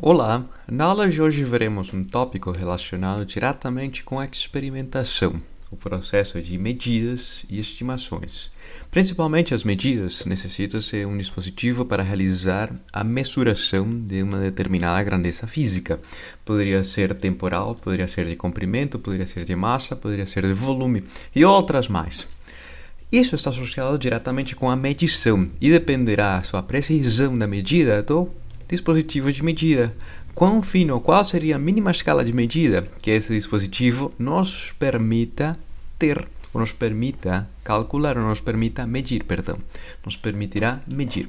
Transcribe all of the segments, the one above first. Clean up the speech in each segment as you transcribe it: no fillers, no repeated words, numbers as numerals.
Olá, na aula de hoje veremos um tópico relacionado diretamente com a experimentação, o processo de medidas e estimações. Principalmente as medidas, necessita-se um dispositivo para realizar a mensuração de uma determinada grandeza física. Poderia ser temporal, poderia ser de comprimento, poderia ser de massa, poderia ser de volume e outras mais. Isso está associado diretamente com a medição e dependerá a sua precisão da medida do dispositivo de medida. Quão fino, qual seria a mínima escala de medida que esse dispositivo nos permita ter, ou nos permita calcular, ou nos permita medir, nos permitirá medir.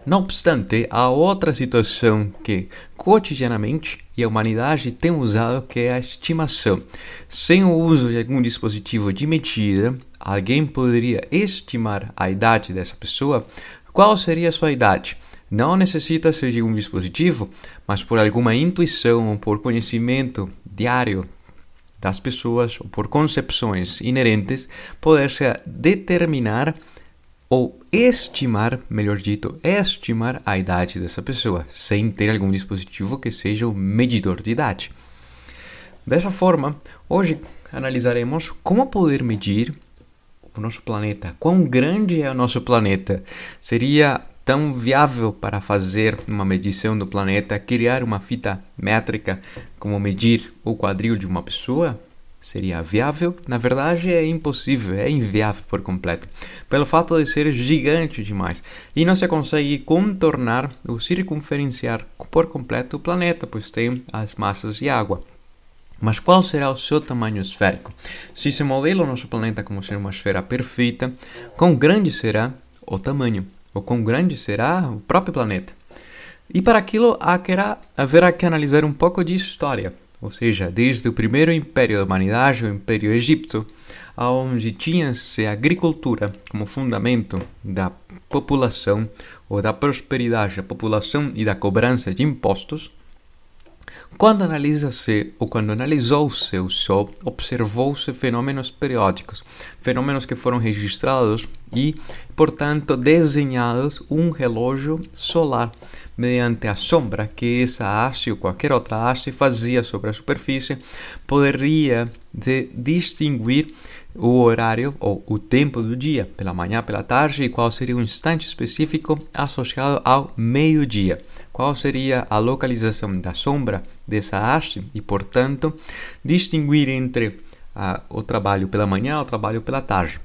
Não obstante, há outra situação que cotidianamente a humanidade tem usado, que é a estimação. Sem o uso de algum dispositivo de medida, alguém poderia estimar a idade dessa pessoa. Qual seria a sua idade? Não necessita ser de um dispositivo, mas por alguma intuição ou por conhecimento diário das pessoas ou por concepções inerentes, poder-se determinar ou estimar, melhor dito, estimar a idade dessa pessoa, sem ter algum dispositivo que seja um medidor de idade. Dessa forma, hoje analisaremos como poder medir o nosso planeta. Quão grande é o nosso planeta? Seria tão viável para fazer uma medição do planeta, criar uma fita métrica como medir o quadril de uma pessoa? Seria viável? Na verdade, é impossível, é inviável por completo, pelo fato de ser gigante demais. E não se consegue contornar ou circunferenciar por completo o planeta, pois tem as massas de água. Mas qual será o seu tamanho esférico? Se se modela o nosso planeta como ser uma esfera perfeita, quão grande será o tamanho? Ou quão grande será o próprio planeta? E para aquilo haverá que analisar um pouco de história, ou seja, desde o primeiro império da humanidade, o Império Egípcio, onde tinha-se a agricultura como fundamento da população ou da prosperidade da população e da cobrança de impostos. Quando analisou-se o Sol, observou-se fenômenos periódicos, fenômenos que foram registrados e, portanto, desenhados um relógio solar, mediante a sombra que essa haste ou qualquer outra haste fazia sobre a superfície, poderia distinguir o horário ou o tempo do dia, pela manhã, pela tarde, e qual seria um instante específico associado ao meio-dia. Qual seria a localização da sombra dessa haste e, portanto, distinguir entre o trabalho pela manhã e o trabalho pela tarde,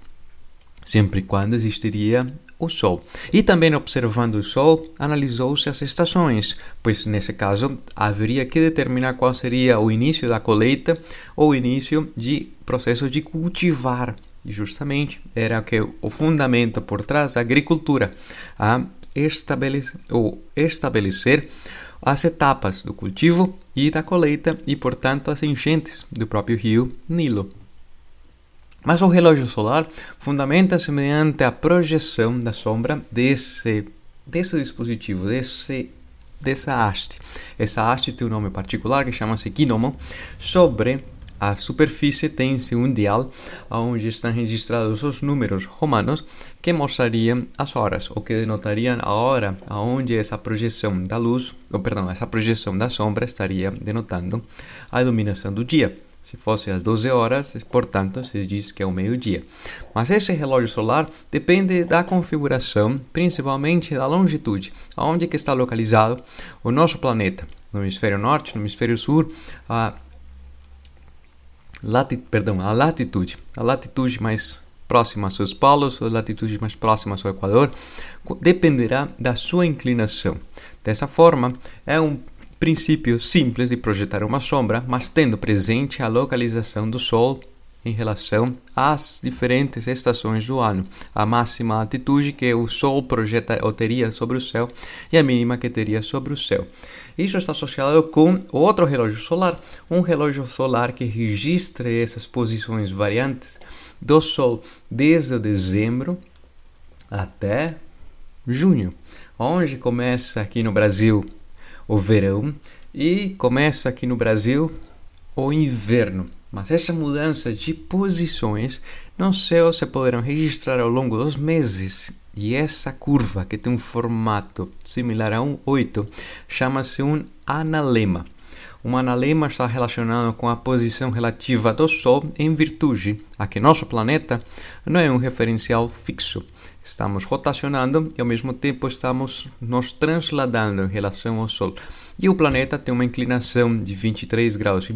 sempre e quando existiria o Sol. E também observando o Sol, analisou-se as estações, pois nesse caso haveria que determinar qual seria o início da colheita ou o início de processo de cultivar. E justamente era o fundamento por trás da agricultura, a estabelecer as etapas do cultivo e da colheita e, portanto, as enchentes do próprio rio Nilo. Mas o relógio solar fundamenta-se mediante a projeção da sombra desse dispositivo, dessa haste. Essa haste tem um nome particular que chama-se gnomo. Sobre a superfície tem-se um dial onde estão registrados os números romanos que mostrariam as horas, ou que denotariam a hora onde essa projeção da luz, essa projeção da sombra estaria denotando a iluminação do dia. Se fosse às 12 horas, portanto, se diz que é o meio-dia. Mas esse relógio solar depende da configuração, principalmente da longitude, aonde que está localizado o nosso planeta. No hemisfério norte, no hemisfério sul, a latitude mais próxima aos seus polos, a latitude mais próxima ao seu equador, dependerá da sua inclinação. Dessa forma, é um princípio simples de projetar uma sombra, mas tendo presente a localização do Sol em relação às diferentes estações do ano, a máxima altitude que o Sol projeta ou teria sobre o céu e a mínima que teria sobre o céu. Isso está associado com outro relógio solar, um relógio solar que registra essas posições variantes do Sol desde dezembro até junho, onde começa aqui no Brasil o verão e começa aqui no Brasil o inverno. Mas essa mudança de posições no céu se poderão registrar ao longo dos meses. E essa curva, que tem um formato similar a um 8, chama-se um analema. Um analema está relacionado com a posição relativa do Sol em virtude a que nosso planeta não é um referencial fixo. Estamos rotacionando e ao mesmo tempo estamos nos transladando em relação ao Sol. E o planeta tem uma inclinação de 23,5 graus,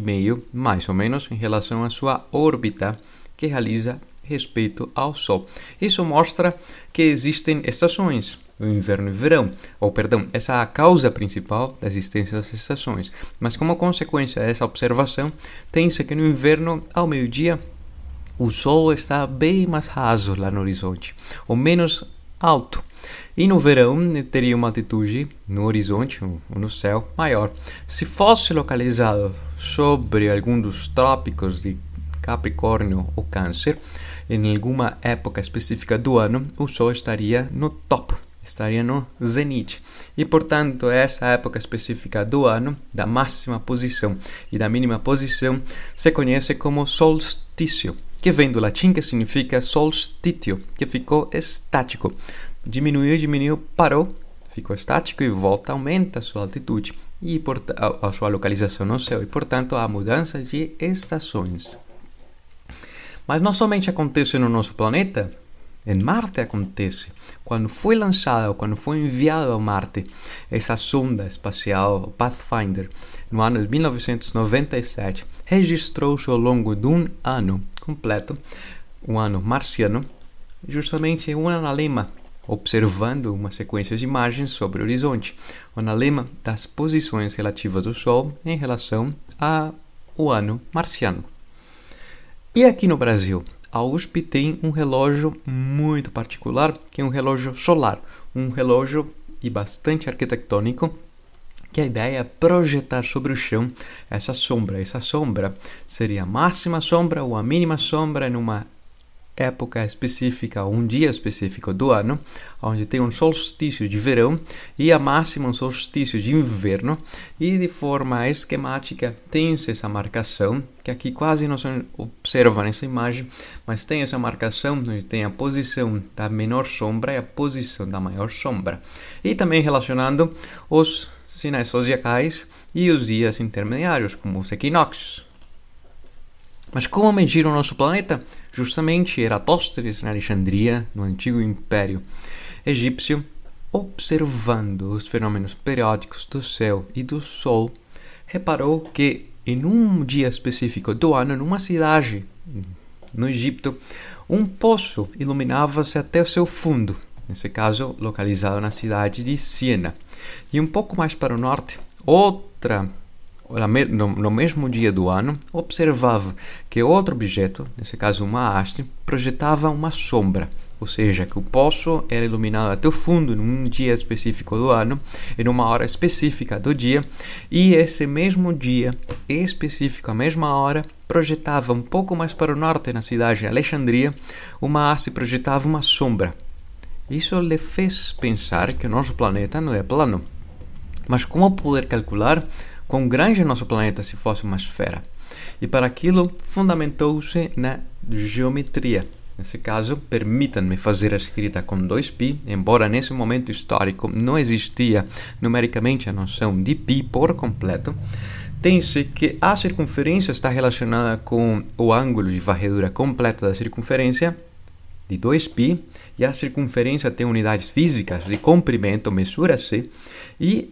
mais ou menos, em relação à sua órbita que realiza respeito ao Sol. Isso mostra que existem estações, o inverno e o verão, essa é a causa principal da existência das estações. Mas como consequência dessa observação, tem-se que no inverno, ao meio-dia, o Sol está bem mais raso lá no horizonte, ou menos alto. E no verão teria uma altitude no horizonte, ou no céu, maior. Se fosse localizado sobre algum dos trópicos de Capricórnio ou Câncer, em alguma época específica do ano, o Sol estaria no topo, estaria no zenite. E, portanto, essa época específica do ano, da máxima posição e da mínima posição, se conhece como solstício, que vem do latim, que significa solstitio, que ficou estático. Diminuiu, parou, ficou estático e volta, aumenta a sua altitude e a sua localização no céu e, portanto, a mudança de estações. Mas não somente acontece no nosso planeta, em Marte acontece. Quando foi lançada, quando foi enviada ao Marte essa sonda espacial Pathfinder, no ano de 1997, registrou-se ao longo de um ano completo, um ano marciano, justamente um analema, observando uma sequência de imagens sobre o horizonte, o analema das posições relativas do Sol em relação ao ano marciano. E aqui no Brasil, a USP tem um relógio muito particular, que é um relógio solar, um relógio e bastante arquitetônico, que a ideia é projetar sobre o chão essa sombra. Essa sombra seria a máxima sombra ou a mínima sombra numa época específica, um dia específico do ano, onde tem um solstício de verão e a máxima um solstício de inverno, e de forma esquemática tem-se essa marcação, que aqui quase não se observa nessa imagem, mas tem essa marcação onde tem a posição da menor sombra e a posição da maior sombra. E também relacionando os sinais zodiacais e os dias intermediários, como os equinócios. Mas como medir o nosso planeta? Justamente Eratóstenes, na Alexandria, no antigo Império Egípcio, observando os fenômenos periódicos do céu e do Sol, reparou que em um dia específico do ano, numa cidade no Egito, um poço iluminava-se até o seu fundo, nesse caso localizado na cidade de Siena. E um pouco mais para o norte, no mesmo dia do ano, observava que outro objeto, nesse caso uma haste, projetava uma sombra, ou seja, que o poço era iluminado até o fundo num dia específico do ano, em uma hora específica do dia, e esse mesmo dia específico, a mesma hora, projetava um pouco mais para o norte, na cidade de Alexandria, uma haste projetava uma sombra. Isso lhe fez pensar que o nosso planeta não é plano. Mas como poder calcular quão grande é nosso planeta se fosse uma esfera? E para aquilo fundamentou-se na geometria. Nesse caso, permitam-me fazer a escrita com 2π, embora nesse momento histórico não existia numericamente a noção de π por completo. Tem-se que a circunferência está relacionada com o ângulo de varredura completa da circunferência, de 2π, e a circunferência tem unidades físicas de comprimento, mesura-se, e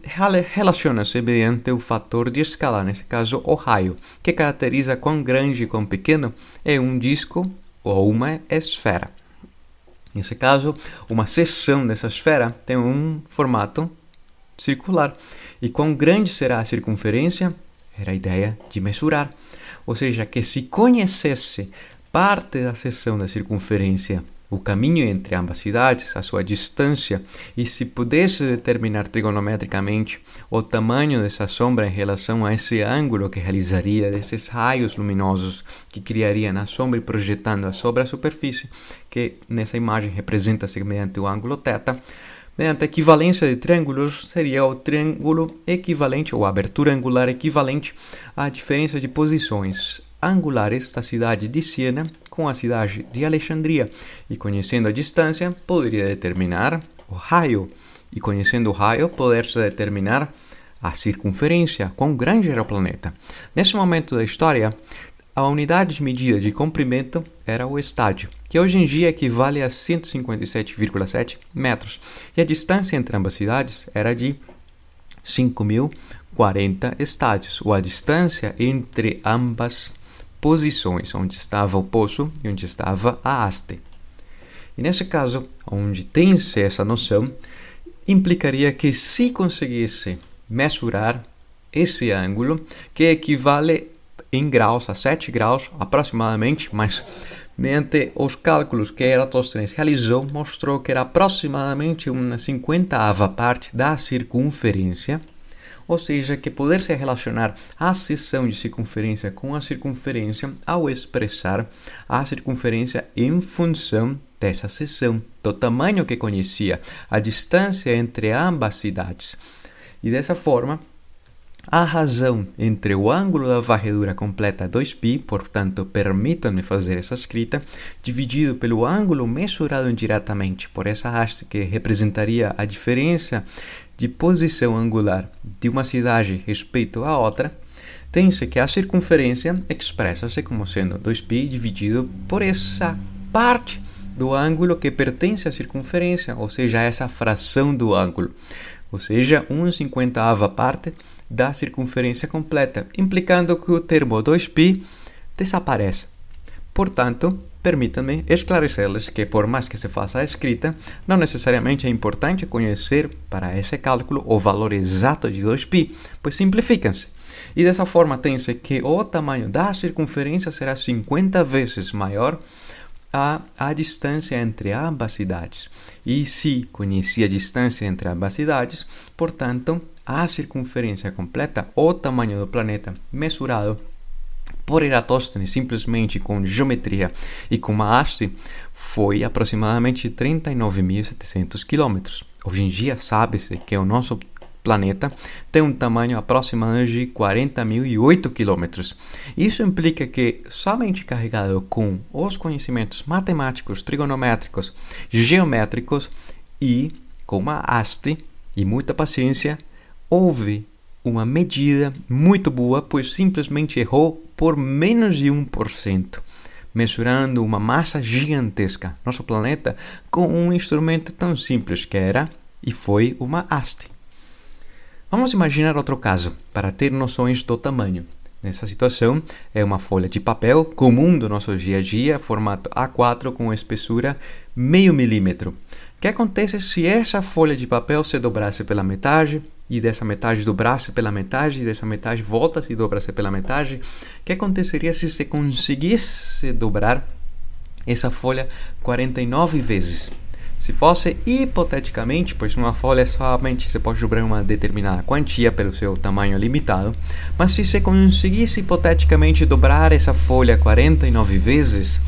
relaciona-se mediante o fator de escala, nesse caso o raio, que caracteriza quão grande e quão pequeno é um disco ou uma esfera. Nesse caso, uma seção dessa esfera tem um formato circular. E quão grande será a circunferência? Era a ideia de mesurar. Ou seja, que se conhecesse parte da seção da circunferência, o caminho entre ambas cidades, a sua distância, e se pudesse determinar trigonometricamente o tamanho dessa sombra em relação a esse ângulo que realizaria desses raios luminosos que criaria na sombra e projetando sobre a superfície, que nessa imagem representa-se mediante o ângulo θ, mediante a equivalência de triângulos, seria o triângulo equivalente, ou a abertura angular equivalente à diferença de posições angulares da cidade de Siena com a cidade de Alexandria, e conhecendo a distância, poderia determinar o raio, e conhecendo o raio, poder-se determinar a circunferência, quão grande era o planeta. Nesse momento da história, a unidade de medida de comprimento era o estádio, que hoje em dia equivale a 157,7 metros, e a distância entre ambas cidades era de 5.040 estádios, ou a distância entre ambas posições, onde estava o poço e onde estava a haste. E nesse caso, onde tem-se essa noção, implicaria que se conseguisse mensurar esse ângulo, que equivale em graus a 7 graus aproximadamente, mas mediante os cálculos que Eratóstenes realizou, mostrou que era aproximadamente uma 50ª parte da circunferência, ou seja, que poder-se relacionar a seção de circunferência com a circunferência ao expressar a circunferência em função dessa seção, do tamanho que conhecia, a distância entre ambas cidades. E dessa forma, a razão entre o ângulo da varredura completa 2π, portanto, permitam-me fazer essa escrita, dividido pelo ângulo mensurado indiretamente por essa haste que representaria a diferença de posição angular de uma cidade respeito à outra, tem-se que a circunferência expressa-se como sendo 2π dividido por essa parte do ângulo que pertence à circunferência, ou seja, essa fração do ângulo, ou seja, 1/50ª parte da circunferência completa, implicando que o termo 2π desaparece. Portanto, permitam-me esclarecer-lhes que, por mais que se faça a escrita, não necessariamente é importante conhecer para esse cálculo o valor exato de 2π, pois simplificam-se. E dessa forma tem-se que o tamanho da circunferência será 50 vezes maior a distância entre ambas cidades. E se conhecia a distância entre ambas cidades, portanto, a circunferência completa, o tamanho do planeta mesurado por Eratóstenes simplesmente com geometria e com uma haste, foi aproximadamente 39.700 km. Hoje em dia sabe-se que o nosso planeta tem um tamanho aproximadamente de 40.008 km. Isso implica que, somente carregado com os conhecimentos matemáticos, trigonométricos, geométricos e com uma haste e muita paciência, houve uma medida muito boa, pois simplesmente errou por menos de 1%, mensurando uma massa gigantesca, nosso planeta, com um instrumento tão simples que era e foi uma haste. Vamos imaginar outro caso, para ter noções do tamanho. Nessa situação, é uma folha de papel comum do nosso dia a dia, formato A4 com espessura 0,5 milímetro. O que acontece se essa folha de papel se dobrasse pela metade, e dessa metade dobrasse pela metade, e dessa metade volta-se e dobra-se pela metade? O que aconteceria se você conseguisse dobrar essa folha 49 vezes? Se fosse hipoteticamente, pois uma folha somente você pode dobrar uma determinada quantia pelo seu tamanho limitado, mas se você conseguisse hipoteticamente dobrar essa folha 49 vezes,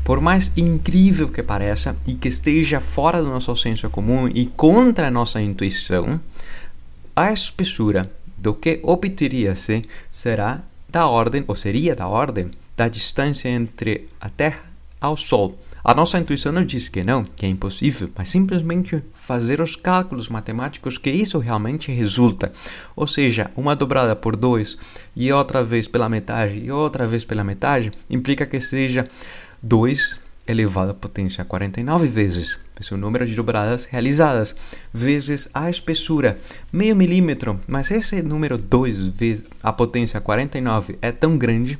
por mais incrível que pareça e que esteja fora do nosso senso comum e contra a nossa intuição, a espessura do que obteria-se será da ordem, ou seria da ordem, da distância entre a Terra ao Sol. A nossa intuição não diz que não, que é impossível, mas simplesmente fazer os cálculos matemáticos que isso realmente resulta. Ou seja, uma dobrada por 2 e outra vez pela metade e outra vez pela metade implica que seja 2 elevado à potência 49 vezes. Esse é o número de dobradas realizadas, vezes a espessura, 0,5 milímetro. Mas esse número 2 vezes a potência 49 é tão grande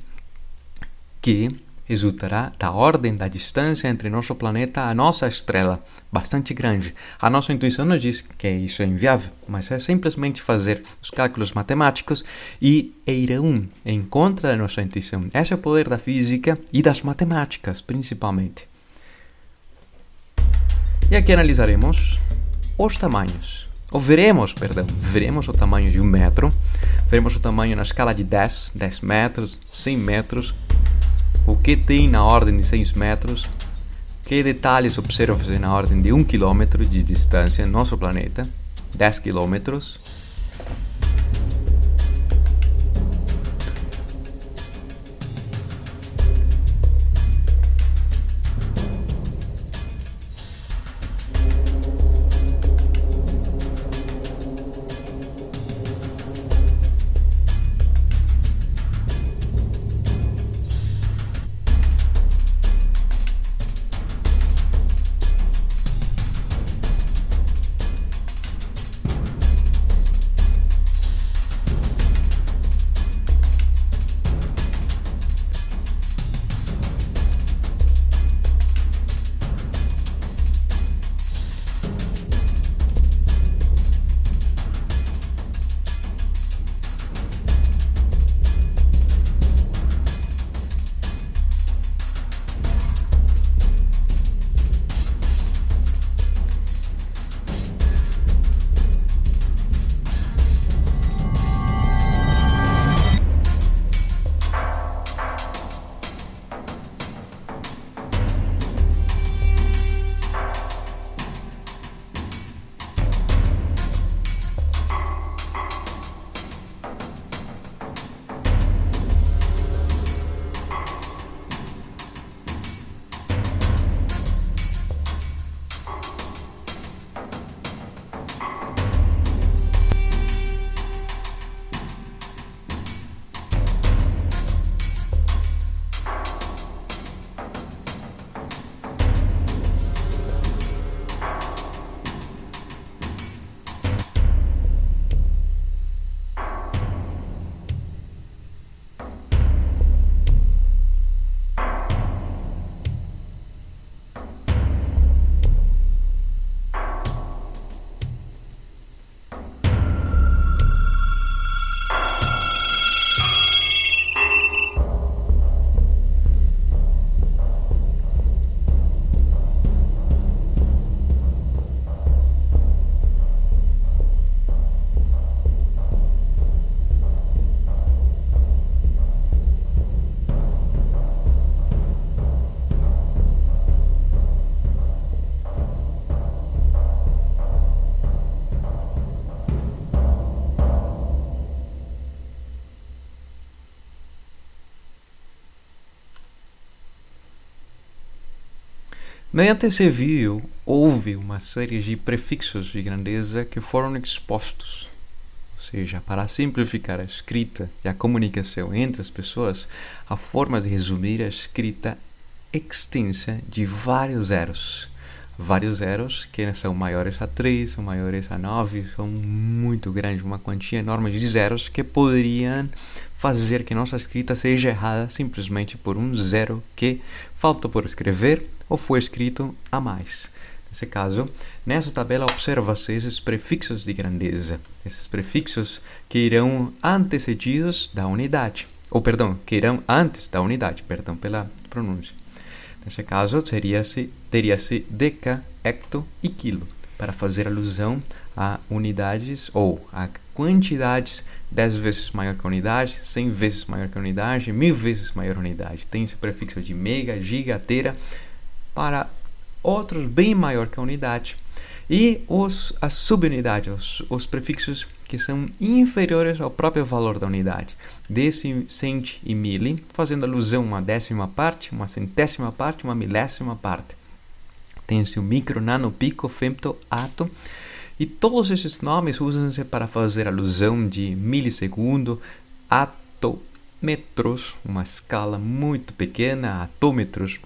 que resultará da ordem da distância entre nosso planeta e a nossa estrela, bastante grande. A nossa intuição nos diz que isso é inviável, mas é simplesmente fazer os cálculos matemáticos e irão em contra da nossa intuição. Esse é o poder da física e das matemáticas, principalmente. E aqui analisaremos os tamanhos. Veremos o tamanho de 1 metro, veremos o tamanho na escala de 10 metros, 100 metros, o que tem na ordem de 6 metros, que detalhes observam-se na ordem de 1 km de distância no nosso planeta, 10 km. Mediante esse vídeo, houve uma série de prefixos de grandeza que foram expostos. Ou seja, para simplificar a escrita e a comunicação entre as pessoas, a forma de resumir a escrita extensa de vários zeros. Vários zeros que são maiores a 3, são maiores a 9, são muito grandes, uma quantia enorme de zeros que poderiam fazer que nossa escrita seja errada simplesmente por um zero que faltou por escrever ou foi escrito a mais. Nesse caso, nessa tabela observa-se esses prefixos de grandeza, esses prefixos que irão antecedidos da unidade, que irão antes da unidade, perdão pela pronúncia. Nesse caso, teria-se deca, hecto e quilo, para fazer alusão a unidades ou a quantidades 10 vezes maior que a unidade, 100 vezes maior que a unidade, 1000 vezes maior que a unidade. Tem esse prefixo de mega, giga, tera, para outros bem maior que a unidade. E as subunidades, os prefixos que são inferiores ao próprio valor da unidade. Desse, cent e mili, fazendo alusão a uma décima parte, uma centésima parte, uma milésima parte. Tem-se o micro, nano, pico, femto, ato. E todos esses nomes usam-se para fazer alusão de milissegundo, atômetros, uma escala muito pequena, atômetros,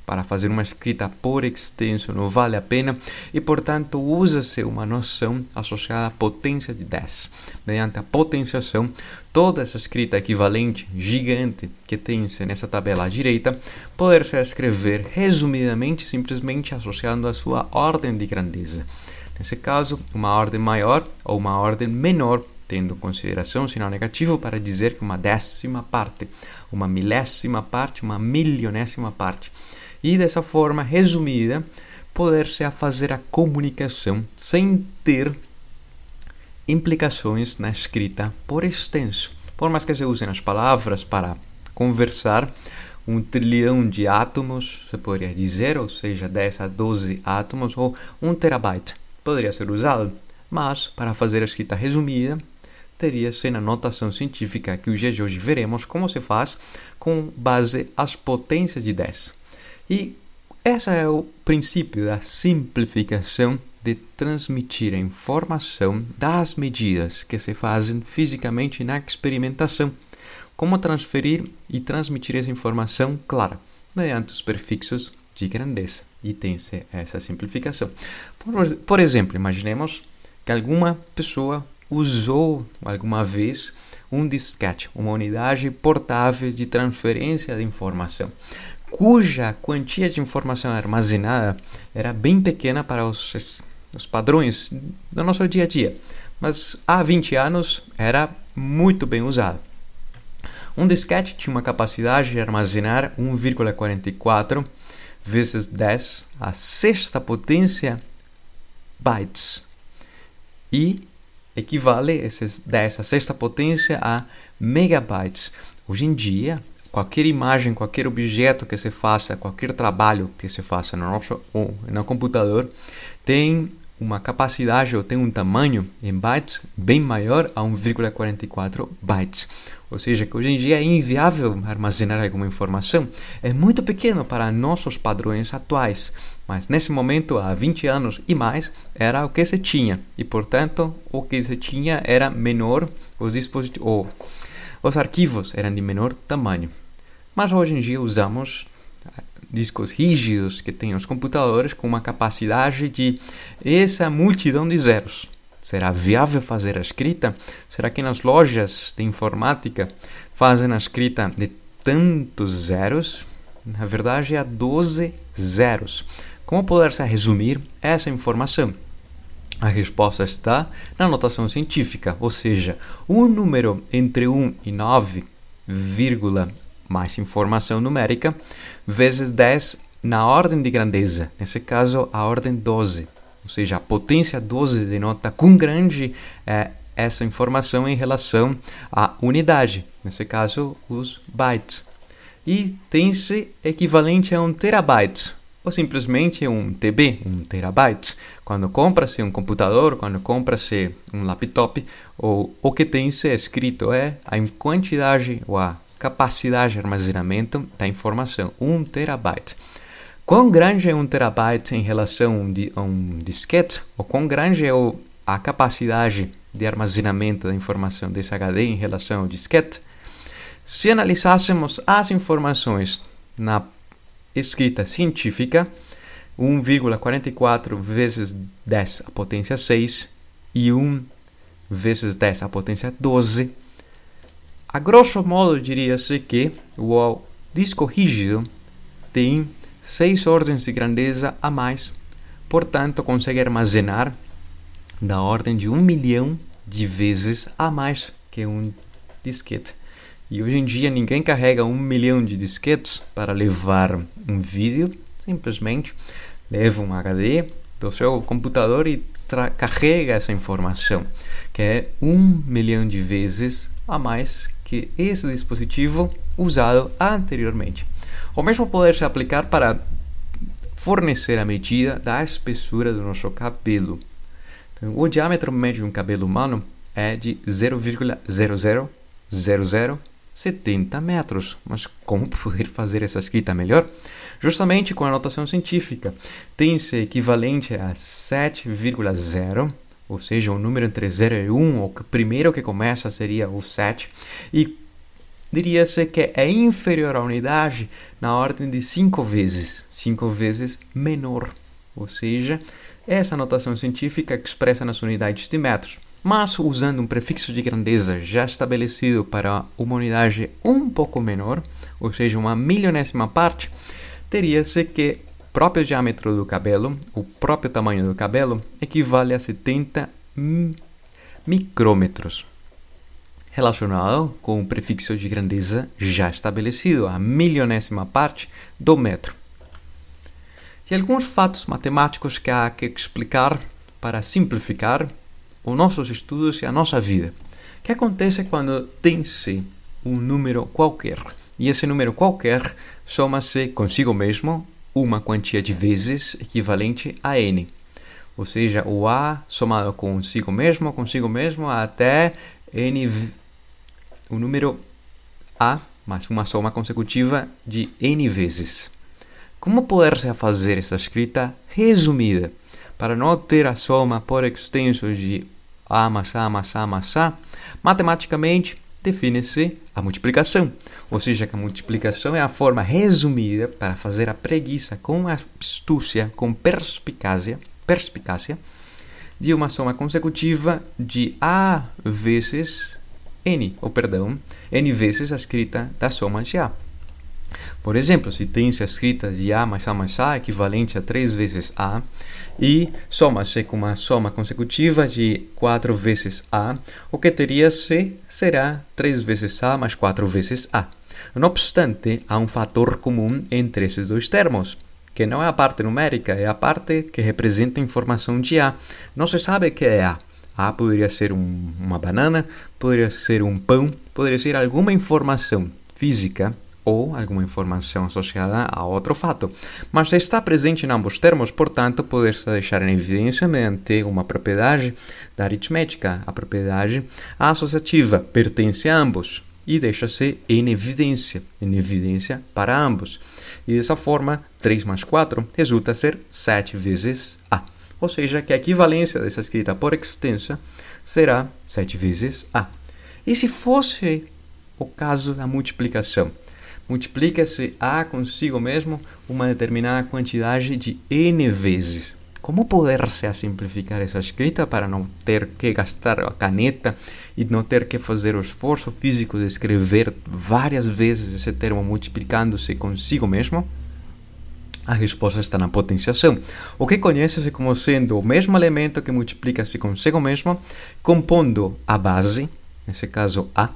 para fazer uma escrita por extenso não vale a pena e, portanto, usa-se uma noção associada à potência de 10. Mediante a potenciação, toda essa escrita equivalente, gigante, que tem-se nessa tabela à direita, poder-se escrever resumidamente, simplesmente associando a sua ordem de grandeza. Nesse caso, uma ordem maior ou uma ordem menor, tendo em consideração o sinal negativo para dizer que uma décima parte, uma milésima parte, uma milionésima parte. E dessa forma resumida, poder-se fazer a comunicação sem ter implicações na escrita por extenso. Por mais que se usem as palavras para conversar, 1 trilhão de átomos, se poderia dizer, ou seja, 10 a 12 átomos, ou 1 terabyte, poderia ser usado. Mas, para fazer a escrita resumida, teria-se na notação científica que hoje veremos como se faz com base às potências de 10. E esse é o princípio da simplificação de transmitir a informação das medidas que se fazem fisicamente na experimentação. Como transferir e transmitir essa informação clara, mediante os prefixos de grandeza. E tem-se essa simplificação. Por exemplo, imaginemos que alguma pessoa usou alguma vez um disquete, uma unidade portável de transferência de informação, cuja quantia de informação armazenada era bem pequena para os padrões do nosso dia a dia, mas há 20 anos era muito bem usado. Um disquete tinha uma capacidade de armazenar 1,44 vezes 10 a sexta potência bytes e equivale esses 10 a sexta potência a megabytes. Hoje em dia, qualquer imagem, qualquer objeto que se faça, qualquer trabalho que se faça no computador tem uma capacidade ou tem um tamanho em bytes bem maior a 1,44 bytes. Ou seja, que hoje em dia é inviável armazenar alguma informação. É muito pequeno para nossos padrões atuais. Mas nesse momento, há 20 anos e mais, era o que se tinha. E, portanto, o que se tinha era menor, os arquivos eram de menor tamanho. Mas hoje em dia usamos discos rígidos que têm os computadores com uma capacidade de essa multidão de zeros. Será viável fazer a escrita? Será que nas lojas de informática fazem a escrita de tantos zeros? Na verdade, há 12 zeros. Como poder-se resumir essa informação? A resposta está na notação científica, ou seja, um número entre 1 e 9, mais informação numérica, vezes 10 na ordem de grandeza, nesse caso a ordem 12. Ou seja, a potência 12 denota quão grande é essa informação em relação à unidade, nesse caso os bytes. E tem-se equivalente a 1 terabyte, ou simplesmente um TB, 1 terabyte. Quando compra-se um computador, quando compra-se um laptop, o que tem-se escrito é a quantidade ou a capacidade de armazenamento da informação, 1 terabyte. Quão grande é 1 terabyte em relação a um disquete? Ou quão grande é a capacidade de armazenamento da informação desse HD em relação ao disquete? Se analisássemos as informações na escrita científica, 1,44 vezes 10 à potência 6 e 1 vezes 10 à potência 12, a grosso modo diria-se que o disco rígido tem 6 ordens de grandeza a mais, portanto consegue armazenar da ordem de 1 milhão de vezes a mais que um disquete. E hoje em dia ninguém carrega 1 milhão de disquetes para levar um vídeo, simplesmente leva um HD do seu computador e carrega essa informação, que é 1 milhão de vezes a mais que esse dispositivo usado anteriormente. O mesmo pode se aplicar para fornecer a medida da espessura do nosso cabelo. Então, o diâmetro médio de um cabelo humano é de 0,000070 metros. Mas como poder fazer essa escrita melhor? Justamente com a notação científica. Tem-se equivalente a 7,0, ou seja, o número entre 0 e 1, o primeiro que começa seria o 7, e diria-se que é inferior à unidade na ordem de 5 vezes menor. Ou seja, essa notação científica expressa nas unidades de metros, mas usando um prefixo de grandeza já estabelecido para uma unidade um pouco menor, ou seja, uma milionésima parte, teria-se que o próprio diâmetro do cabelo, o próprio tamanho do cabelo, equivale a 70 micrômetros, relacionado com o prefixo de grandeza já estabelecido, a milionésima parte do metro. E alguns fatos matemáticos que há que explicar para simplificar os nossos estudos e a nossa vida. O que acontece quando tem-se um número qualquer? E esse número qualquer soma-se consigo mesmo uma quantia de vezes equivalente a n. Ou seja, o A somado consigo mesmo até n, o número A, mais uma soma consecutiva de n vezes. Como poder-se fazer essa escrita resumida? Para não ter a soma por extenso de A mais A mais A mais A, matematicamente define-se a multiplicação. Ou seja, que a multiplicação é a forma resumida para fazer a preguiça com astúcia, com perspicácia, de uma soma consecutiva de A vezes n, n vezes a escrita da soma de A. Por exemplo, se tem-se a escrita de A mais A equivalente a 3 vezes A e soma-se com uma soma consecutiva de 4 vezes A, o que será 3 vezes A mais 4 vezes A. Não obstante, há um fator comum entre esses dois termos, que não é a parte numérica, é a parte que representa a informação de A. Não se sabe o que é A. A poderia ser uma banana, poderia ser um pão, poderia ser alguma informação física ou alguma informação associada a outro fato. Mas está presente em ambos termos, portanto, poder-se deixar em evidência mediante uma propriedade da aritmética. A propriedade associativa pertence a ambos e deixa-se em evidência para ambos. E dessa forma, 3 mais 4 resulta ser 7 vezes A. Ou seja, que a equivalência dessa escrita por extensa será 7 vezes A. E se fosse o caso da multiplicação? Multiplica-se A consigo mesmo uma determinada quantidade de n vezes. Como poder-se simplificar essa escrita para não ter que gastar a caneta e não ter que fazer o esforço físico de escrever várias vezes esse termo multiplicando-se consigo mesmo? A resposta está na potenciação, o que conhece-se como sendo o mesmo elemento que multiplica-se consigo mesmo, compondo a base, nesse caso A,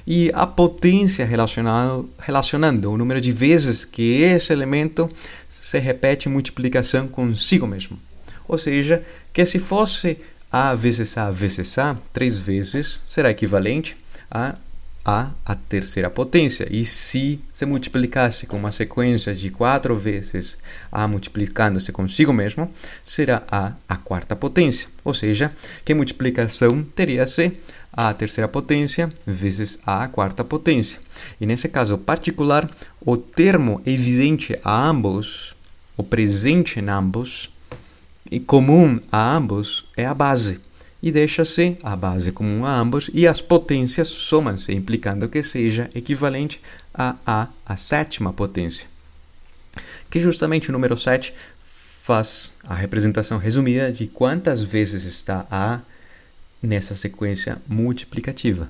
e a potência relacionando o número de vezes que esse elemento se repete em multiplicação consigo mesmo. Ou seja, que se fosse A vezes A vezes A, 3 vezes, será equivalente a a terceira potência. E se multiplicasse com uma sequência de 4 vezes A multiplicando-se consigo mesmo, será a quarta potência. Ou seja, que a multiplicação teria-se a terceira potência vezes a quarta potência. E nesse caso particular, o termo evidente a ambos, o presente em ambos, e comum a ambos é a base. E deixa-se a base comum a ambos e as potências somam-se, implicando que seja equivalente a sétima potência. Que justamente o número 7 faz a representação resumida de quantas vezes está A nessa sequência multiplicativa.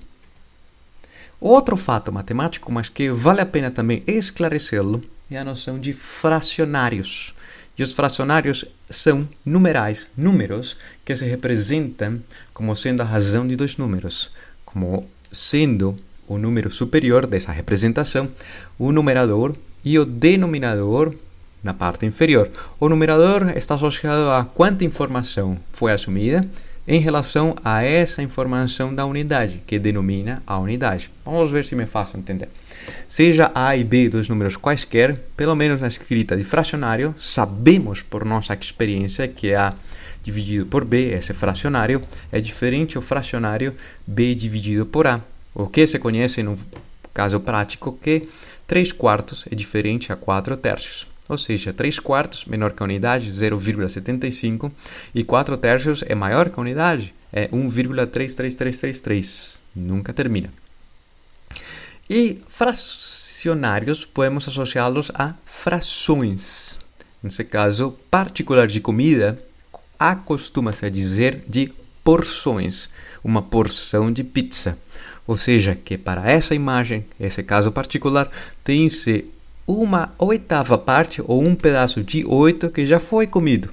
Outro fato matemático, mas que vale a pena também esclarecê-lo, é a noção de fracionários. E os fracionários são numerais, números que se representam como sendo a razão de dois números, como sendo o número superior dessa representação, o numerador e o denominador na parte inferior. O numerador está associado a quanta informação foi assumida em relação a essa informação da unidade, que denomina a unidade. Vamos ver se me faço entender. Seja A e B dos números quaisquer, pelo menos na escrita de fracionário, sabemos por nossa experiência que A dividido por B, esse fracionário, é diferente ao fracionário B dividido por A. O que se conhece no caso prático que 3/4 é diferente a 4/3. Ou seja, 3/4 menor que a unidade, 0,75, e 4/3 é maior que a unidade, é 1,33333. Nunca termina. E fracionários podemos associá-los a frações. Nesse caso particular de comida, acostuma-se a dizer de porções, uma porção de pizza. Ou seja, que para essa imagem, esse caso particular, tem-se uma oitava parte ou um pedaço de 8 que já foi comido.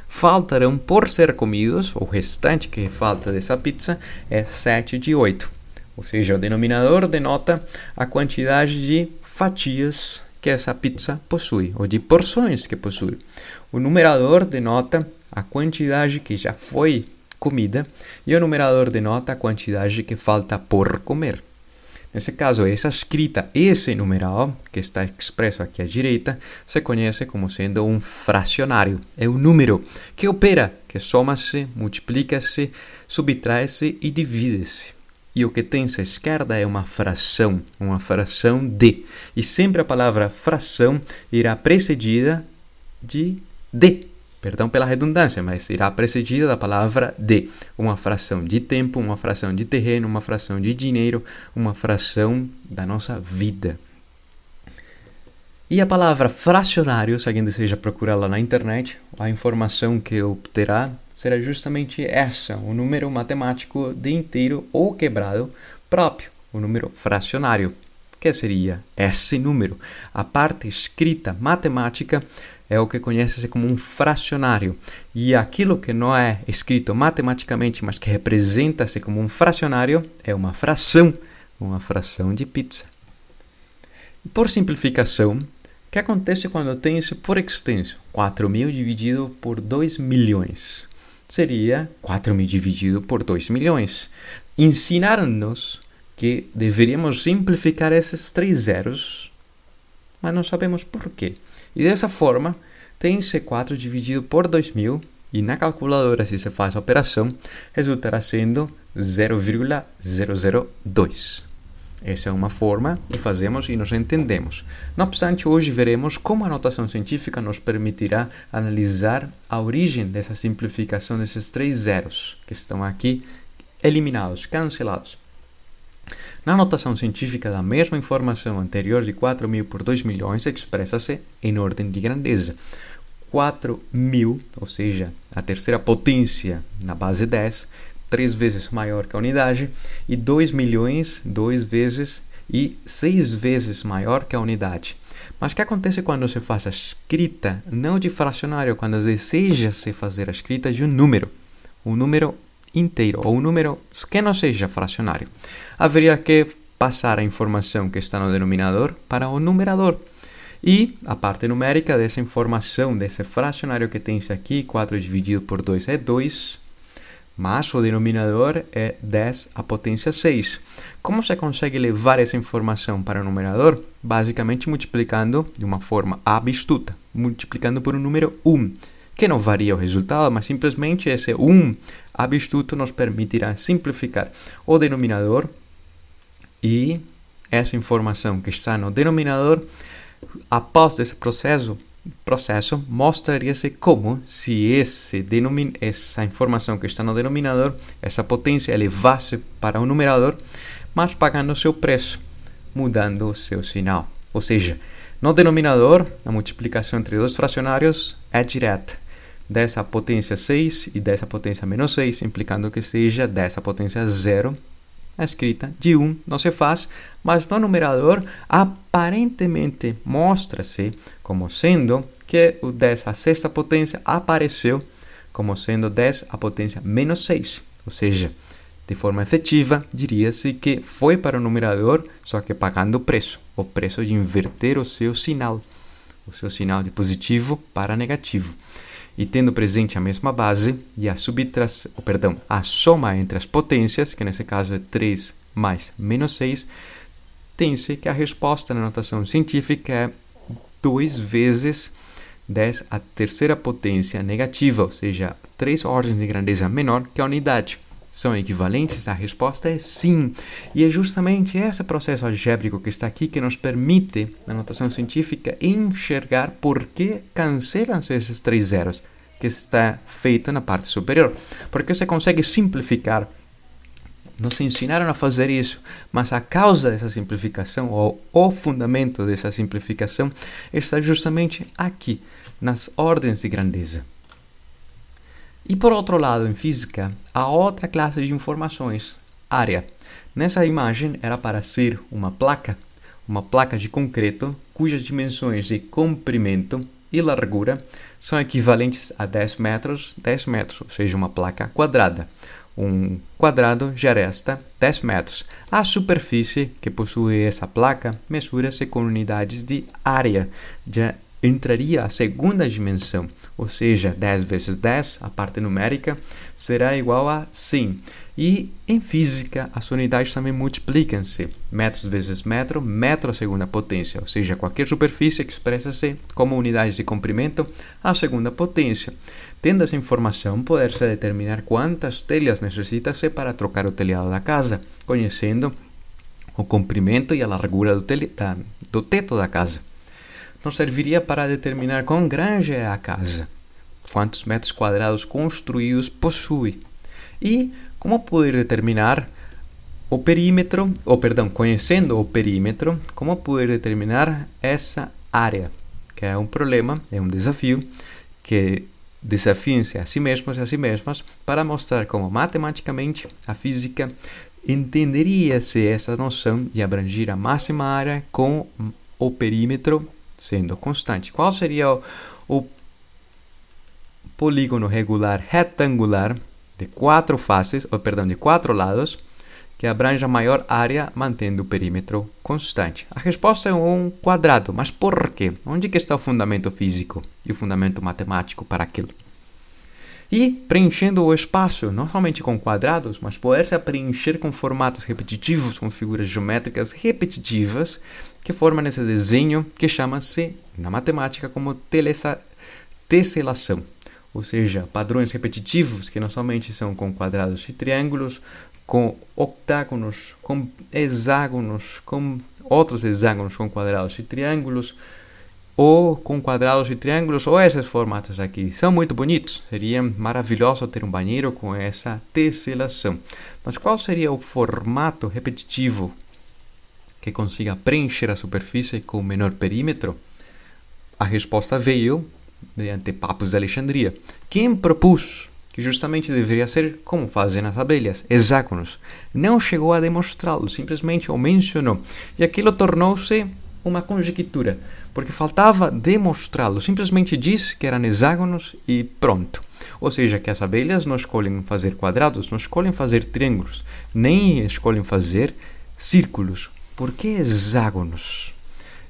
Faltarão por ser comidos, o restante que falta dessa pizza é 7 de 8. Ou seja, o denominador denota a quantidade de fatias que essa pizza possui, ou de porções que possui. O numerador denota a quantidade que já foi comida e o numerador denota a quantidade que falta por comer. Nesse caso, essa escrita, esse numeral, que está expresso aqui à direita, se conhece como sendo um fracionário. É um número que opera, que soma-se, multiplica-se, subtrai-se e divide-se. E o que tem à esquerda é uma fração de. E sempre a palavra fração irá precedida de D. Perdão pela redundância, mas irá precedida da palavra de. Uma fração de tempo, uma fração de terreno, uma fração de dinheiro, uma fração da nossa vida. E a palavra fracionário, se alguém deseja procurá-la na internet, a informação que obterá será justamente essa, o número matemático de inteiro ou quebrado próprio, o número fracionário. Que seria esse número? A parte escrita matemática é o que conhece-se como um fracionário. E aquilo que não é escrito matematicamente, mas que representa-se como um fracionário, é uma fração de pizza. Por simplificação, o que acontece quando tem-se por extenso 4.000 dividido por 2 milhões? Seria 4.000 dividido por 2 milhões. Ensinaram-nos que deveríamos simplificar esses 3 zeros, mas não sabemos por quê. E dessa forma, tem-se 4 dividido por 2.000 e na calculadora, se se faz a operação, resultará sendo 0,002. Essa é uma forma e fazemos e nos entendemos. Não obstante, hoje veremos como a notação científica nos permitirá analisar a origem dessa simplificação desses 3 zeros que estão aqui eliminados, cancelados. Na notação científica da mesma informação anterior de 4.000 por 2 milhões, expressa-se em ordem de grandeza. 4.000, ou seja, a terceira potência na base 10, 3 vezes maior que a unidade, e 2 milhões, 2 vezes e 6 vezes maior que a unidade. Mas o que acontece quando se faz a escrita, não de fracionário, quando deseja-se fazer a escrita de um número inteiro, ou um número que não seja fracionário? Haveria que passar a informação que está no denominador para o numerador. E a parte numérica dessa informação, desse fracionário que tem-se aqui, 4 dividido por 2 é 2, mas o denominador é 10 à potência 6. Como se consegue levar essa informação para o numerador? Basicamente multiplicando de uma forma astuta, multiplicando por um número 1, que não varia o resultado, mas simplesmente esse 1 astuto nos permitirá simplificar o denominador e essa informação que está no denominador, após esse processo, processo mostraria-se como se essa informação que está no denominador, essa potência, elevasse para o numerador, mas pagando o seu preço, mudando o seu sinal. Ou seja, no denominador, a multiplicação entre dois fracionários é direta. 10 à potência 6 e 10 à potência menos 6, implicando que seja 10 à potência 0. A escrita de 1 não se faz, mas no numerador aparentemente mostra-se como sendo que o 10 à sexta potência apareceu como sendo 10 à potência menos 6. Ou seja, de forma efetiva, diria-se que foi para o numerador, só que pagando o preço de inverter o seu sinal de positivo para negativo. E tendo presente a mesma base e a soma entre as potências, que nesse caso é 3 mais menos 6, tem-se que a resposta na notação científica é 2 vezes 10 à terceira potência negativa, ou seja, 3 ordens de grandeza menor que a unidade. São equivalentes? A resposta é sim. E é justamente esse processo algébrico que está aqui que nos permite, na notação científica, enxergar por que cancelam-se esses 3 zeros que está feita na parte superior. Porque você consegue simplificar. Nos ensinaram a fazer isso, mas a causa dessa simplificação, ou o fundamento dessa simplificação, está justamente aqui, nas ordens de grandeza. E por outro lado, em física, há outra classe de informações, área. Nessa imagem era para ser uma placa de concreto, cujas dimensões de comprimento e largura são equivalentes a 10 metros, ou seja, uma placa quadrada. Um quadrado já resta 10 metros. A superfície que possui essa placa mesura-se com unidades de área. Já entraria a segunda dimensão, ou seja, 10 vezes 10, a parte numérica, será igual a 100. E em física, as unidades também multiplicam-se. Metros vezes metro, metro à segunda potência, ou seja, qualquer superfície expressa-se como unidades de comprimento à segunda potência. Tendo essa informação, poder-se determinar quantas telhas necessita-se para trocar o telhado da casa, conhecendo o comprimento e a largura do teto da casa. Nos serviria para determinar quão grande é a casa, quantos metros quadrados construídos possui. E como poder determinar o perímetro, conhecendo o perímetro, como poder determinar essa área, que é um problema, é um desafio, que desafiem-se a si mesmos e a si mesmas para mostrar como matematicamente a física entenderia-se essa noção de abranger a máxima área com o perímetro sendo constante. Qual seria o polígono regular retangular de 4 lados que abrange a maior área mantendo o perímetro constante? A resposta é um quadrado. Mas por quê? Onde que está o fundamento físico e o fundamento matemático para aquilo? E preenchendo o espaço, não somente com quadrados, mas poder-se preencher com formatos repetitivos, com figuras geométricas repetitivas, que formam esse desenho que chama-se, na matemática, como tesselação. Ou seja, padrões repetitivos que não somente são com quadrados e triângulos, com octágonos, com hexágonos, com outros hexágonos com quadrados e triângulos, ou com quadrados e triângulos, ou esses formatos aqui. São muito bonitos. Seria maravilhoso ter um banheiro com essa tesselação. Mas qual seria o formato repetitivo que consiga preencher a superfície com o menor perímetro? A resposta veio mediante Papos de Alexandria. Quem propôs que justamente deveria ser como fazem as abelhas, hexágonos, não chegou a demonstrá-lo, simplesmente o mencionou. E aquilo tornou-se uma conjectura, porque faltava demonstrá-lo. Simplesmente diz que eram hexágonos e pronto. Ou seja, que as abelhas não escolhem fazer quadrados, não escolhem fazer triângulos, nem escolhem fazer círculos. Por que hexágonos?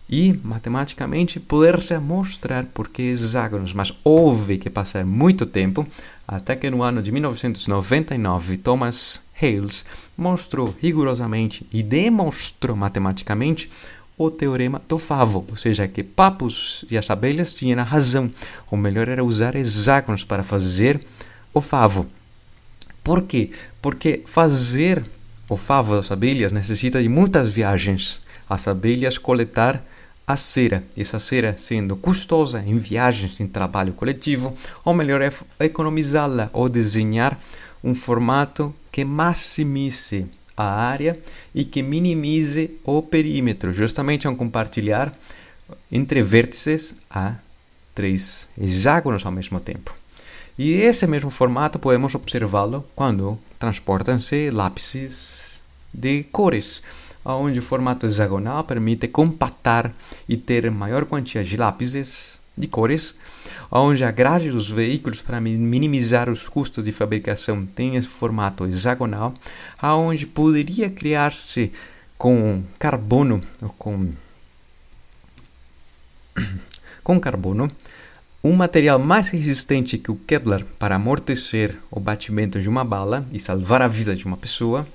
E, matematicamente, poder-se mostrar por que hexágonos. Mas houve que passar muito tempo, até que no ano de 1999, Thomas Hales mostrou rigorosamente e demonstrou matematicamente o teorema do favo, ou seja, que Papos e as abelhas tinham a razão. O melhor era usar hexágonos para fazer o favo. Por quê? Porque fazer o favo das abelhas necessita de muitas viagens. As abelhas coletar a cera. E essa cera sendo custosa em viagens em trabalho coletivo, ou melhor é economizá-la ou desenhar um formato que maximize a área e que minimize o perímetro, justamente ao compartilhar entre vértices a 3 hexágonos ao mesmo tempo. E esse mesmo formato podemos observá-lo quando transportam-se lápis de cores, onde o formato hexagonal permite compactar e ter maior quantia de lápis de cores, onde a grade dos veículos para minimizar os custos de fabricação tem esse formato hexagonal, onde poderia criar-se com carbono, um material mais resistente que o Kevlar para amortecer o batimento de uma bala e salvar a vida de uma pessoa,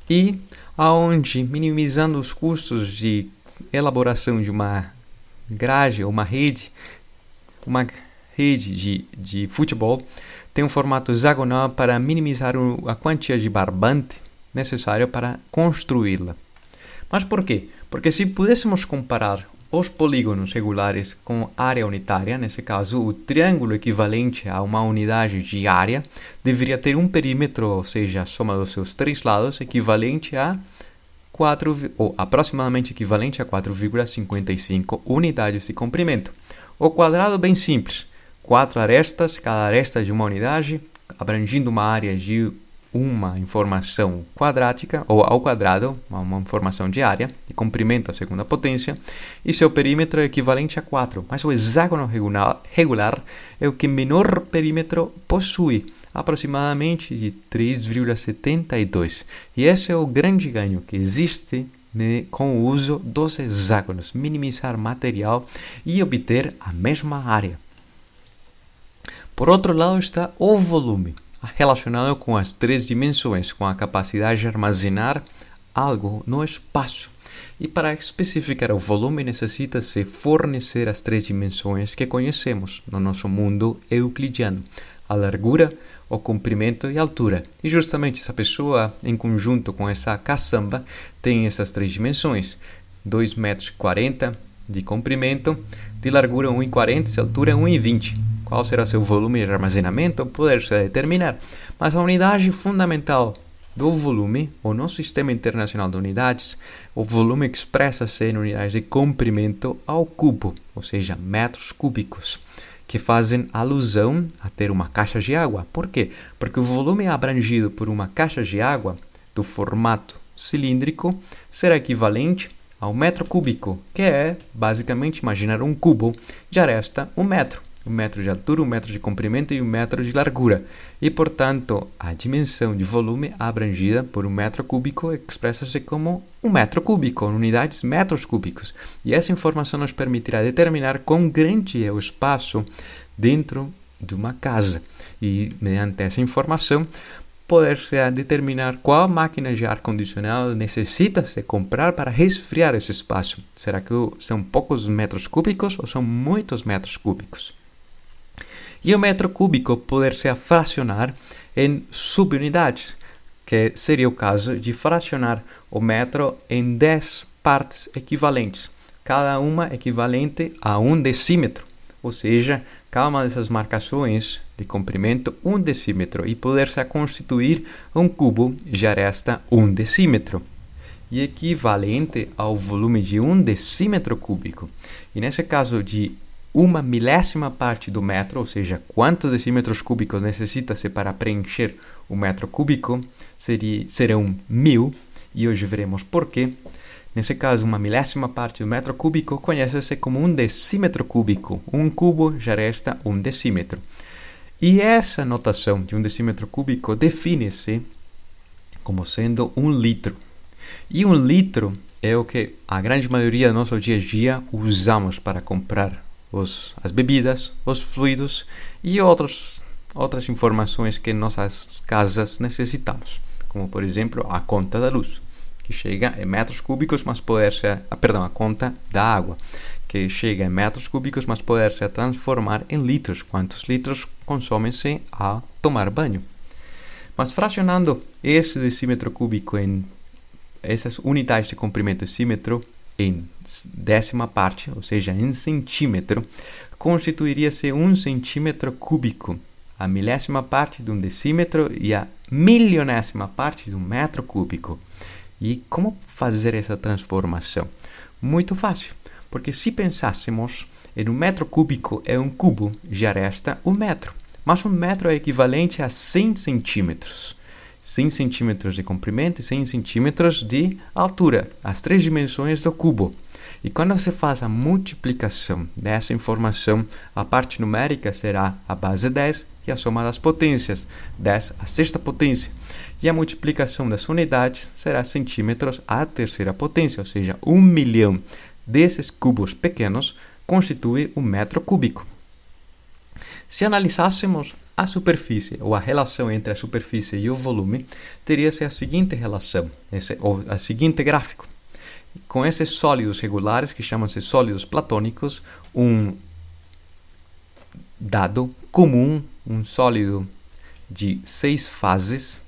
e aonde, minimizando os custos de elaboração de uma grade ou uma rede de futebol, tem um formato hexagonal para minimizar a quantia de barbante necessária para construí-la. Mas por quê? Porque se pudéssemos comparar os polígonos regulares com área unitária, nesse caso o triângulo equivalente a uma unidade de área, deveria ter um perímetro, ou seja, a soma dos seus 3 lados, equivalente a aproximadamente equivalente a 4,55 unidades de comprimento. O quadrado bem simples, 4 arestas, cada aresta de uma unidade, abrangindo uma área de uma informação quadrática, ou ao quadrado, uma informação de área, de comprimento à segunda potência, e seu perímetro é equivalente a 4. Mas o hexágono regular é o que menor perímetro possui, aproximadamente de 3,72. E esse é o grande ganho que existe com o uso dos hexágonos, minimizar material e obter a mesma área. Por outro lado está o volume, relacionado com as 3 dimensões, com a capacidade de armazenar algo no espaço. E para especificar o volume necessita-se fornecer as 3 dimensões que conhecemos no nosso mundo euclidiano: a largura, o comprimento e a altura. E justamente essa pessoa, em conjunto com essa caçamba, tem essas 3 dimensões: 2,40 m de comprimento, de largura 1,40 m, de altura 1,20 m. Qual será seu volume de armazenamento? Poder-se determinar. Mas a unidade fundamental do volume, ou no Sistema Internacional de Unidades, o volume expressa-se em unidades de comprimento ao cubo, ou seja, metros cúbicos, que fazem alusão a ter uma caixa de água. Por quê? Porque o volume abrangido por uma caixa de água do formato cilíndrico será equivalente ao metro cúbico, que é, basicamente, imaginar um cubo de aresta 1 metro. 1 metro de altura, 1 metro de comprimento e 1 metro de largura. E, portanto, a dimensão de volume abrangida por 1 metro cúbico expressa-se como 1 metro cúbico, em unidades metros cúbicos. E essa informação nos permitirá determinar quão grande é o espaço dentro de uma casa. E, mediante essa informação, poder-se determinar qual máquina de ar-condicionado necessita-se comprar para resfriar esse espaço. Será que são poucos metros cúbicos ou são muitos metros cúbicos? E o metro cúbico poder-se fracionar em subunidades, que seria o caso de fracionar o metro em 10 partes equivalentes, cada uma equivalente a 1 decímetro, ou seja, cada uma dessas marcações de comprimento 1 decímetro, e poder-se constituir um cubo de aresta 1 decímetro, e equivalente ao volume de 1 decímetro cúbico. E nesse caso de 1/1000ª parte do metro, ou seja, quantos decímetros cúbicos necessita-se para preencher o metro cúbico, serão 1000, e hoje veremos por quê. Nesse caso, 1/1000ª parte do metro cúbico conhece-se como 1 decímetro cúbico. Um cubo já resta 1 decímetro. E essa notação de 1 decímetro cúbico define-se como sendo 1 litro. E 1 litro é o que a grande maioria do nosso dia a dia usamos para comprar as bebidas, os fluidos e outras informações que nossas casas necessitamos, como por exemplo a conta da luz, que chega em metros cúbicos, mas a conta da água, que chega em metros cúbicos, mas poder-se transformar em litros. Quantos litros consomem-se a tomar banho? Mas fracionando esse decímetro cúbico em essas unidades de comprimento decímetro, em décima parte, ou seja, em centímetro, constituiria-se 1 centímetro cúbico, a milésima parte de um decímetro e a milionésima parte de um metro cúbico. E como fazer essa transformação? Muito fácil, porque se pensássemos em um metro cúbico é um cubo, já resta um metro. Mas um metro é equivalente a 100 centímetros. 100 centímetros de comprimento e 100 centímetros de altura, as 3 dimensões do cubo. E quando você faz a multiplicação dessa informação, a parte numérica será a base 10 e a soma das potências, 10 à sexta potência. E a multiplicação das unidades será centímetros à terceira potência, ou seja, 1 milhão desses cubos pequenos constitui um metro cúbico. Se analisássemos a superfície, ou a relação entre a superfície e o volume, teria-se a seguinte relação, ou a seguinte gráfico. Com esses sólidos regulares, que chamam-se sólidos platônicos, um dado comum, um sólido de 6 fases,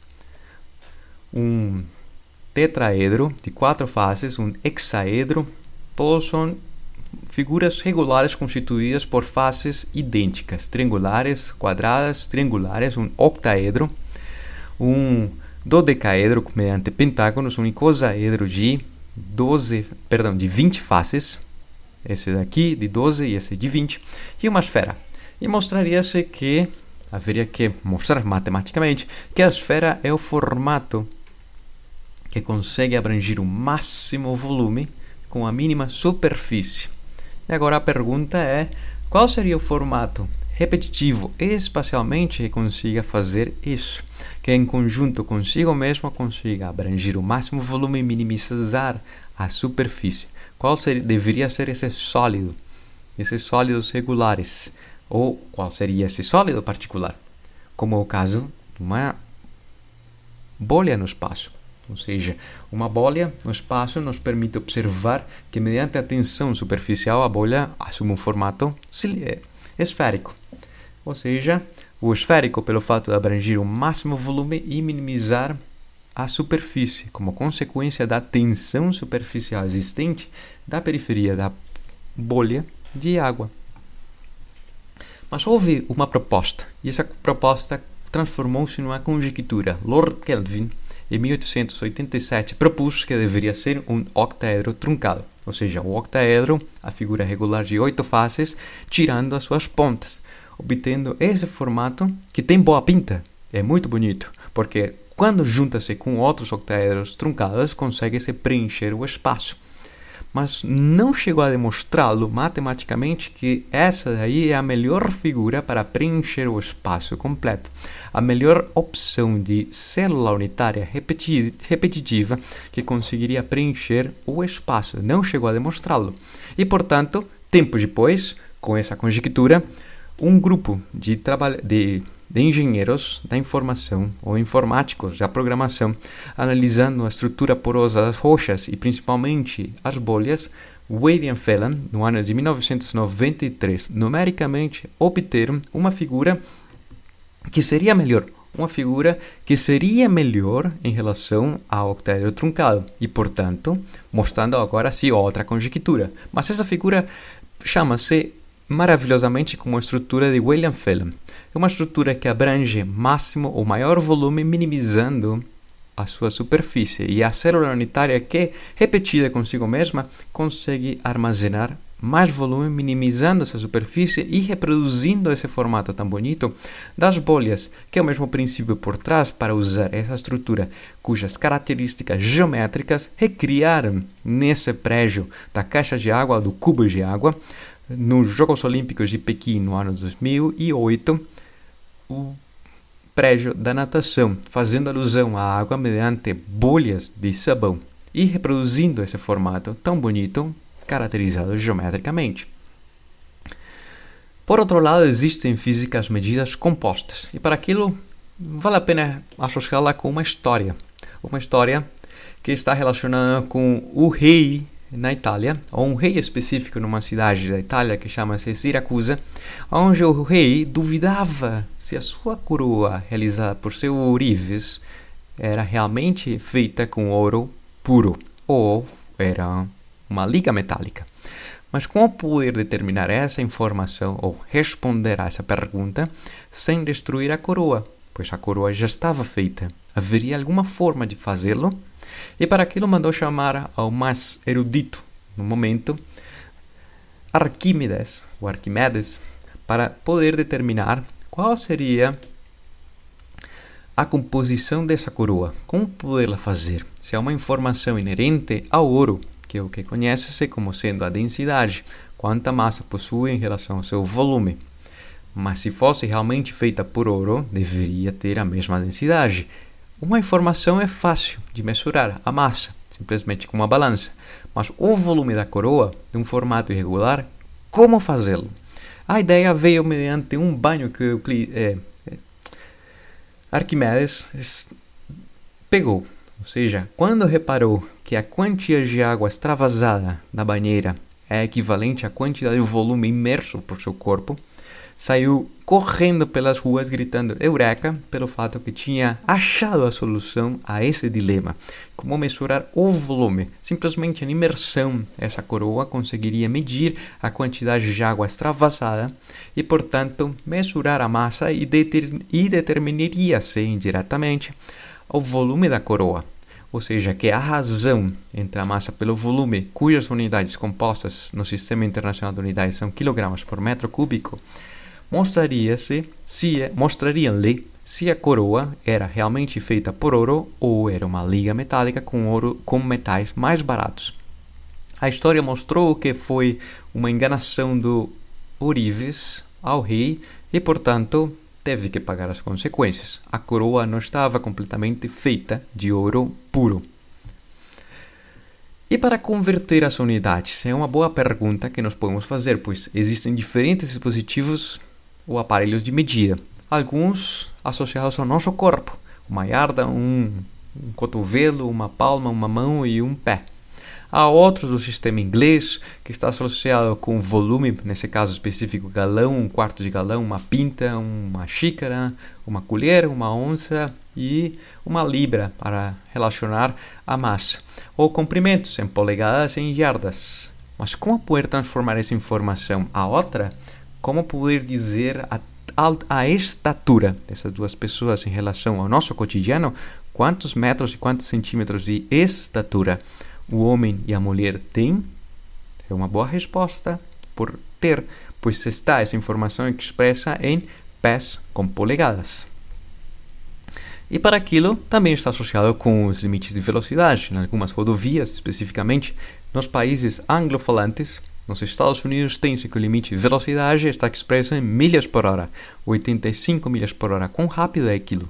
um tetraedro de 4 fases, um hexaedro, todos são figuras regulares constituídas por faces idênticas, triangulares, quadradas, triangulares, um octaedro, um dodecaedro mediante pentágonos, um icosaedro de 20 faces, esse daqui de 12 e esse de 20, e uma esfera. E mostraria-se que, haveria que mostrar matematicamente, que a esfera é o formato que consegue abranger o máximo volume com a mínima superfície. E agora a pergunta é, qual seria o formato repetitivo espacialmente que consiga fazer isso? Que em conjunto consigo mesmo consiga abranger o máximo volume e minimizar a superfície. Qual deveria ser esse sólido? Esses sólidos regulares. Ou qual seria esse sólido particular? Como o caso de uma bolha no espaço. Ou seja, uma bolha no espaço nos permite observar que, mediante a tensão superficial, a bolha assume um formato esférico. Ou seja, o esférico, pelo fato de abranger o máximo volume e minimizar a superfície, como consequência da tensão superficial existente da periferia da bolha de água. Mas houve uma proposta, e essa proposta transformou-se numa conjectura. Lord Kelvin, em 1887, propôs que deveria ser um octaedro truncado, ou seja, o octaedro, a figura regular de 8 faces, tirando as suas pontas, obtendo esse formato que tem boa pinta, é muito bonito, porque quando junta-se com outros octaedros truncados, consegue-se preencher o espaço. Mas não chegou a demonstrá-lo matematicamente que essa daí é a melhor figura para preencher o espaço completo. A melhor opção de célula unitária repetitiva que conseguiria preencher o espaço. Não chegou a demonstrá-lo. E, portanto, tempo depois, com essa conjectura, um grupo de engenheiros da informação ou informáticos da programação, analisando a estrutura porosa das rochas e principalmente as bolhas, William Phelan, no ano de 1993, numericamente obteram uma figura que seria melhor. Uma figura que seria melhor em relação ao octaedro truncado e, portanto, mostrando agora sim outra conjectura. Mas essa figura chama-se maravilhosamente como a estrutura de William Phelan. É uma estrutura que abrange máximo ou maior volume, minimizando a sua superfície. E a célula unitária que, repetida consigo mesma, consegue armazenar mais volume, minimizando essa superfície e reproduzindo esse formato tão bonito das bolhas, que é o mesmo princípio por trás para usar essa estrutura, cujas características geométricas recriaram nesse prédio da caixa de água, do cubo de água, nos Jogos Olímpicos de Pequim, no ano 2008, o prédio da natação, fazendo alusão à água mediante bolhas de sabão e reproduzindo esse formato tão bonito, caracterizado geometricamente. Por outro lado, existem físicas medidas compostas, e para aquilo vale a pena associá-la com uma história que está relacionada com o rei na Itália, ou um rei específico numa cidade da Itália que chama-se Siracusa, onde o rei duvidava se a sua coroa realizada por seu ourives era realmente feita com ouro puro ou era uma liga metálica. Mas como poder determinar essa informação ou responder a essa pergunta sem destruir a coroa? Pois a coroa já estava feita. Haveria alguma forma de fazê-lo? E para aquilo mandou chamar ao mais erudito no momento, Arquimedes, para poder determinar qual seria a composição dessa coroa. Como poderla fazer? Se é uma informação inerente ao ouro, que é o que conhece-se como sendo a densidade, quanta massa possui em relação ao seu volume. Mas se fosse realmente feita por ouro, deveria ter a mesma densidade. Uma informação é fácil de mensurar, a massa, simplesmente com uma balança. Mas o volume da coroa, de um formato irregular, como fazê-lo? A ideia veio mediante um banho que Arquimedes pegou. Ou seja, quando reparou que a quantia de água extravasada da banheira é equivalente à quantidade de volume imerso por seu corpo, saiu correndo pelas ruas gritando Eureka pelo fato que tinha achado a solução a esse dilema. Como mensurar o volume? Simplesmente em imersão, essa coroa conseguiria medir a quantidade de água extravasada e, portanto, mensurar a massa e determinaria-se indiretamente o volume da coroa. Ou seja, que a razão entre a massa pelo volume, cujas unidades compostas no Sistema Internacional de Unidades são quilogramas por metro cúbico, mostrariam-lhe se a coroa era realmente feita por ouro ou era uma liga metálica com metais mais baratos. A história mostrou que foi uma enganação do ourives ao rei e, portanto, teve que pagar as consequências. A coroa não estava completamente feita de ouro puro. E para converter as unidades? É uma boa pergunta que nós podemos fazer, pois existem diferentes dispositivos ou aparelhos de medida. Alguns associados ao nosso corpo. Uma yarda, um cotovelo, uma palma, uma mão e um pé. Há outros do sistema inglês que está associado com volume, nesse caso específico galão, um quarto de galão, uma pinta, uma xícara, uma colher, uma onça e uma libra para relacionar a massa. Ou comprimentos em polegadas e em yardas. Mas como poder transformar essa informação a outra? Como poder dizer a estatura dessas duas pessoas em relação ao nosso cotidiano? Quantos metros e quantos centímetros de estatura o homem e a mulher têm? É uma boa resposta por ter, pois está essa informação expressa em pés com polegadas. E para aquilo também está associado com os limites de velocidade. Em algumas rodovias, especificamente nos países anglofalantes, nos Estados Unidos tem-se que o limite de velocidade está expresso em milhas por hora, 85 milhas por hora. Quão rápido é aquilo?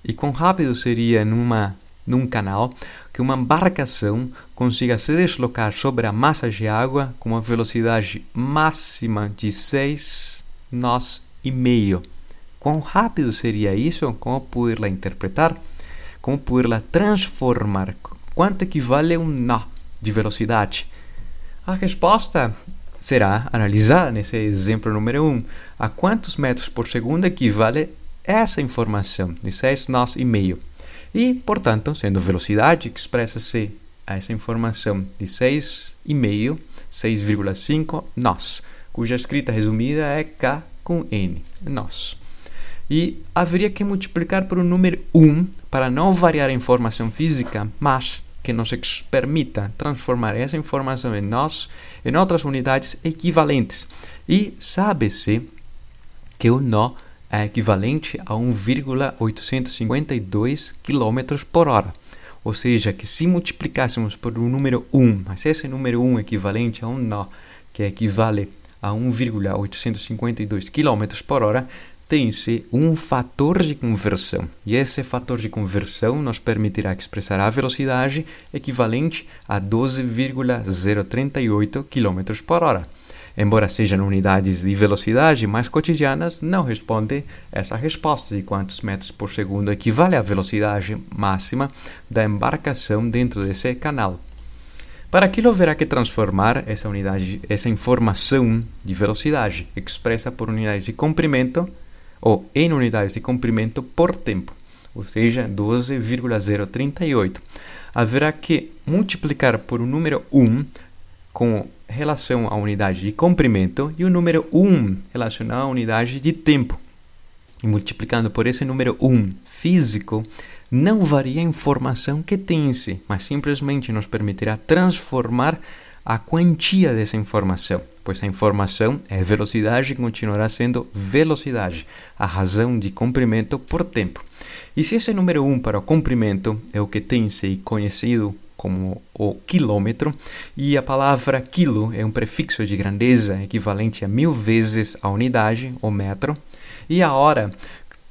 E quão rápido seria num canal que uma embarcação consiga se deslocar sobre a massa de água com uma velocidade máxima de 6 nós e meio. Quão rápido seria isso? Como poderla interpretar? Como poderla transformar? Quanto equivale um nó de velocidade? A resposta será analisada nesse exemplo número 1. A quantos metros por segundo equivale essa informação de 6 nós e meio? E, portanto, sendo velocidade, expressa-se essa informação de 6,5, 6,5 nós, cuja escrita resumida é K com N, nós. E haveria que multiplicar por um número 1 para não variar a informação física, mas que nos permita transformar essa informação em nós em outras unidades equivalentes. E sabe-se que o nó é equivalente a 1,852 km por hora. Ou seja, que se multiplicássemos por um número 1, mas esse número 1 é equivalente a um nó que equivale a 1,852 km por hora, tem-se um fator de conversão. E esse fator de conversão nos permitirá expressar a velocidade equivalente a 12,038 km por hora. Embora sejam unidades de velocidade mais cotidianas, não responde essa resposta de quantos metros por segundo equivale à velocidade máxima da embarcação dentro desse canal. Para aquilo haverá que transformar essa informação de velocidade expressa por unidades de comprimento ou em unidades de comprimento por tempo, ou seja, 12,038. haverá que multiplicar por um número 1 com relação à unidade de comprimento e o número 1 relacionado à unidade de tempo. E multiplicando por esse número 1 físico, não varia a informação que tem em si, mas simplesmente nos permitirá transformar a quantia dessa informação, pois a informação é velocidade e continuará sendo velocidade, a razão de comprimento por tempo. E se esse número 1 para o comprimento é o que tem em si conhecido como o quilômetro, e a palavra quilo é um prefixo de grandeza equivalente a 1000 vezes a unidade, o metro, e a hora,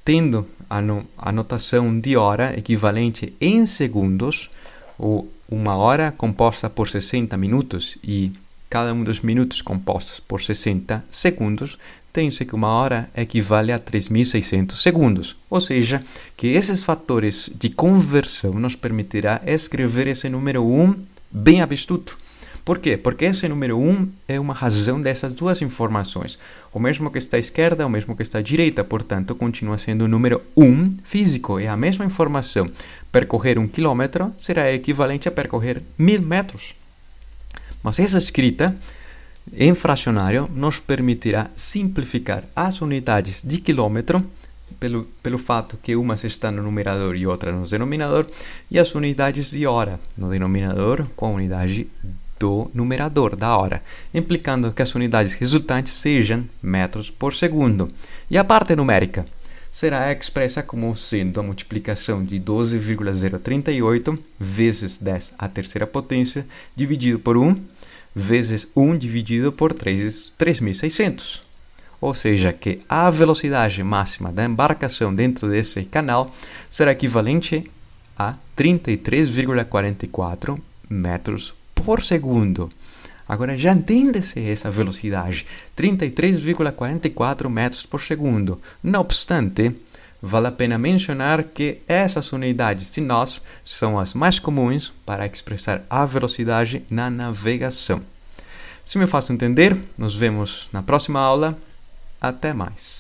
tendo a notação de hora equivalente em segundos, ou uma hora composta por 60 minutos e cada um dos minutos compostos por 60 segundos, tem-se que uma hora equivale a 3.600 segundos. Ou seja, que esses fatores de conversão nos permitirá escrever esse número 1 bem astuto. Por quê? Porque esse número 1 é uma razão dessas duas informações. O mesmo que está à esquerda, o mesmo que está à direita, portanto, continua sendo o número 1 físico. É a mesma informação. Percorrer 1 quilômetro será equivalente a percorrer 1000 metros. Mas essa escrita em fracionário nos permitirá simplificar as unidades de quilômetro pelo fato que umas estão no numerador e outra no denominador, e as unidades de hora no denominador com a unidade do numerador da hora, implicando que as unidades resultantes sejam metros por segundo. E a parte numérica será expressa como sendo a multiplicação de 12,038 vezes 10 à terceira potência dividido por 1 vezes 1 dividido por 3.600. Ou seja, que a velocidade máxima da embarcação dentro desse canal será equivalente a 33,44 metros por segundo. Agora já entende-se essa velocidade, 33,44 metros por segundo. Não obstante, vale a pena mencionar que essas unidades de nós são as mais comuns para expressar a velocidade na navegação. Se me faço entender, nos vemos na próxima aula. Até mais.